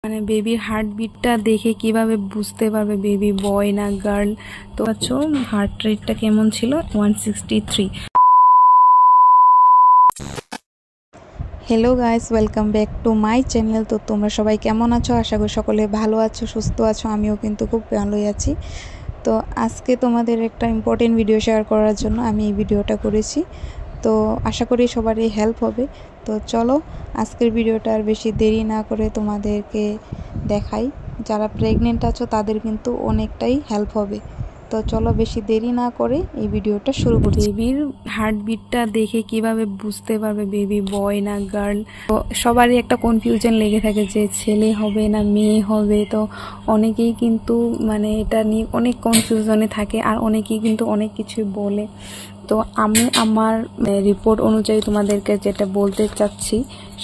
মানে বেবির হার্টবিটটা দেখে কিভাবে বুঝতে পারবে বেবি বয় না গার্ল। তো আচ্ছা, হার্ট রেটটা কেমন ছিল? 163। Hello guys, welcome back to my channel. তো তোমরা সবাই কেমন আছো? আশা করি সকলে ভালো আছো, সুস্থ আছো। আমিও কিন্তু খুব ভালোই আছি। তো আজকে তোমাদের একটা ইম্পর্টেন্ট ভিডিও শেয়ার করার জন্য আমি এই ভিডিওটা করেছি। তো আশা করি সবারই হেল্প হবে। তো চলো আজকের ভিডিওটা আর বেশি দেরি না করে তোমাদেরকে দেখাই। যারা প্রেগনেন্ট আছো তাদের কিন্তু অনেকটাই হেল্প হবে। তো চলো বেশি দেরি না করে এই ভিডিওটা শুরু করছি। বেবির হার্টবিটটা দেখে কিভাবে বুঝতে পারবে বেবি বয় না গার্ল। তো সবারই একটা কনফিউশন লেগে থাকে যে ছেলে হবে না মেয়ে হবে। তো অনেকেই কিন্তু মানে এটা নিয়ে অনেক কনফিউশনে থাকে, আর অনেকেই কিন্তু অনেক কিছুই বলে। তো আমি আমার রিপোর্ট অনুযায়ী তোমাদেরকে যেটা বলতে চাচ্ছি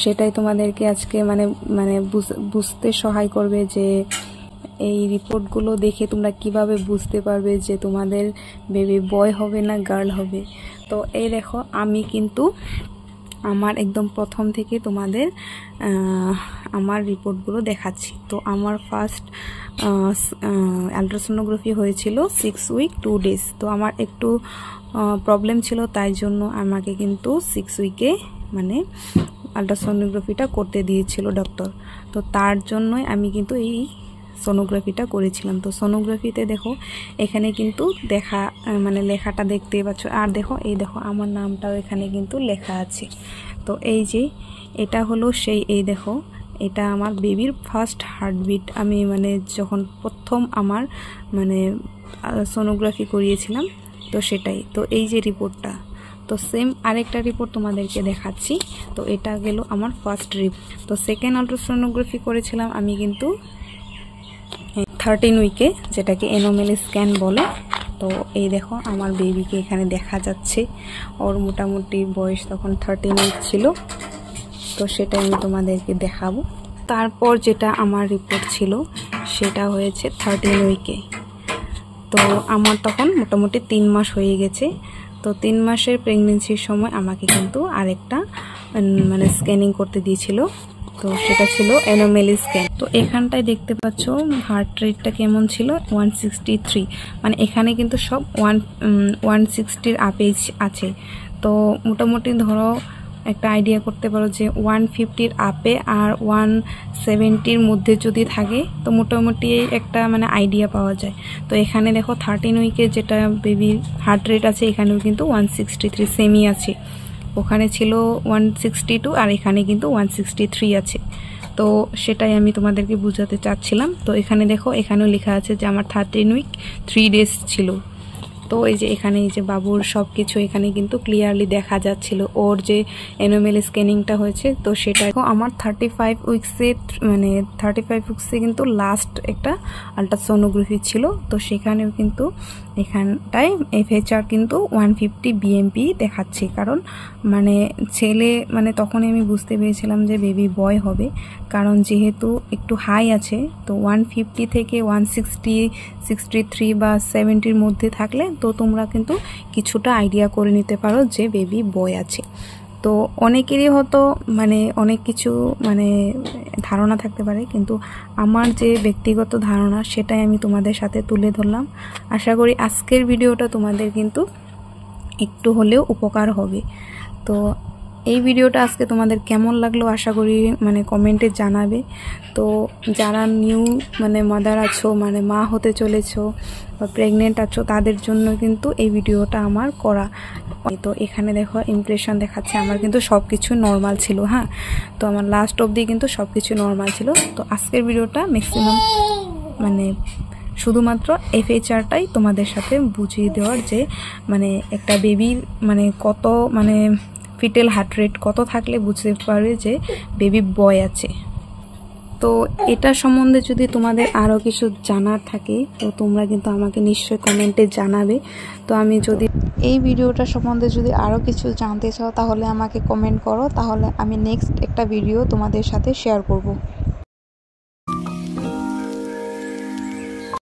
সেটাই তোমাদেরকে আজকে মানে বুঝতে সহায় করবে যে এই রিপোর্টগুলো দেখে তোমরা কিভাবে বুঝতে পারবে যে তোমাদের বেবি বয় হবে না গার্ল হবে। তো এই দেখো, আমি কিন্তু আমার একদম প্রথম থেকে তোমাদের আমার রিপোর্টগুলো দেখাচ্ছি। তো আমার ফার্স্ট আলট্রাসোনোগ্রাফি হয়েছিল 6 উইক 2 ডেজ। তো আমার একটু প্রবলেম ছিল, তাই জন্য আমাকে কিন্তু 6 উইকে মানে আলট্রাসোনোগ্রাফিটা করতে দিয়েছিল ডক্টর। তো তার জন্যই আমি কিন্তু এই সোনোগ্রাফিটা করেছিলাম। তো সোনোগ্রাফিতে দেখো এখানে কিন্তু মানে লেখাটা দেখতে পাচ্ছ, আর দেখো এই দেখো আমার নামটাও এখানে কিন্তু লেখা আছে। তো এই যে এটা হলো সেই, এই দেখো এটা আমার বেবির ফার্স্ট হার্টবিট। আমি মানে যখন প্রথম আমার মানে সোনোগ্রাফি করিয়েছিলাম তো সেটাই। তো এই যে রিপোর্টটা, তো সেম আরেকটা রিপোর্ট তোমাদেরকে দেখাচ্ছি। তো এটা গেল আমার ফার্স্ট রিপোর্ট। তো সেকেন্ড আলট্রাসোনোগ্রাফি করেছিলাম আমি কিন্তু 13 উইকে, যেটাকে এনোমেলি স্ক্যান বলে। তো এই দেখো আমার বেবিকে এখানে দেখা যাচ্ছে, ওর মোটামুটি বয়স তখন 13 উইক ছিল। তো সেটা আমি তোমাদেরকে দেখাবো। তারপর যেটা আমার রিপোর্ট ছিল সেটা হয়েছে 13 উইকে। তো আমার তখন মোটামুটি 3 মাস হয়ে গেছে। তো 3 মাসের প্রেগনেন্সির সময় আমাকে কিন্তু আরেকটা মানে স্ক্যানিং করতে দিয়েছিল। তো সেটা ছিল এনোমেলি স্ক্যান। তো এখানটায় দেখতে পাচ্ছ হার্ট রেটটা কেমন ছিল? 163। মানে এখানে কিন্তু সব 160-র আপেজ আছে। তো মোটামুটি ধরো একটা আইডিয়া করতে পারো যে 150-র আপে আর 170-র মধ্যে যদি থাকে তো মোটামুটি একটা মানে আইডিয়া পাওয়া যায়। তো এখানে দেখো 13 উইকে যেটা বেবির হার্ট রেট আছে এখানেও কিন্তু 163 সেমই আছে। ওখানে ছিল 162 আর এখানে কিন্তু 163 আছে। তো সেটাই আমি তোমাদেরকে বোঝাতে চাচ্ছিলাম। তো এখানে দেখো এখানেও লেখা আছে যে আমার 13 উইক 3 ডেজ ছিল। তো এই যে এখানে এই যে বাবুর সব কিছু এখানে কিন্তু ক্লিয়ারলি দেখা যাচ্ছিল, ওর যে এনোমেলি স্ক্যানিংটা হয়েছে। তো সেটা আমার 35 উইক্সে মানে 35 উইক্সে কিন্তু লাস্ট একটা আলট্রাসোনোগ্রাফি ছিল। তো সেখানেও কিন্তু এখানটায় FHR কিন্তু 150 BMP দেখাচ্ছে, কারণ মানে ছেলে মানে তখনই আমি বুঝতে পেরেছিলাম যে বেবি বয় হবে, কারণ যেহেতু একটু হাই আছে। তো 150 থেকে 160, 63 বা 70-র মধ্যে থাকলে তো তোমরা কিন্তু কিছুটা আইডিয়া করে নিতে পারো যে বেবি বয় আছে। তো অনেকেরই হয়তো মানে অনেক কিছু মানে ধারণা থাকতে পারে, কিন্তু আমার যে ব্যক্তিগত ধারণা সেটাই আমি তোমাদের সাথে তুলে ধরলাম। আশা করি আজকের ভিডিওটা তোমাদের কিন্তু একটু হলেও উপকার হবে। তো এই ভিডিওটা আজকে তোমাদের কেমন লাগলো আশা করি মানে কমেন্টে জানাবে। তো যারা নিউ মানে মাদার আছো, মানে মা হতে চলেছো বা প্রেগনেন্ট আছো, তাদের জন্য কিন্তু এই ভিডিওটা আমার করা। তো এখানে দেখো ইমপ্রেশন দেখাচ্ছে, আমার কিন্তু সব কিছু নর্মাল ছিল। হ্যাঁ, তো আমার লাস্ট অবধি কিন্তু সব কিছু নর্মাল ছিল। তো আজকের ভিডিওটা ম্যাক্সিমাম মানে শুধুমাত্র FHRটাই তোমাদের সাথে বুঝিয়ে দেওয়ার, যে মানে একটা বেবির মানে কত মানে ফিটেল হার্ট রেট কত থাকলে বুঝতে পারবে যে বেবি বয় আছে। তো এটা সম্বন্ধে যদি তোমাদের আরও কিছু জানার থাকে তো তোমরা কিন্তু আমাকে নিশ্চয়ই কমেন্টে জানাবে। তো আমি যদি এই ভিডিওটা সম্বন্ধে যদি আরও কিছু জানতে চাও তাহলে আমাকে কমেন্ট করো, তাহলে আমি নেক্সট একটা ভিডিও তোমাদের সাথে শেয়ার করব।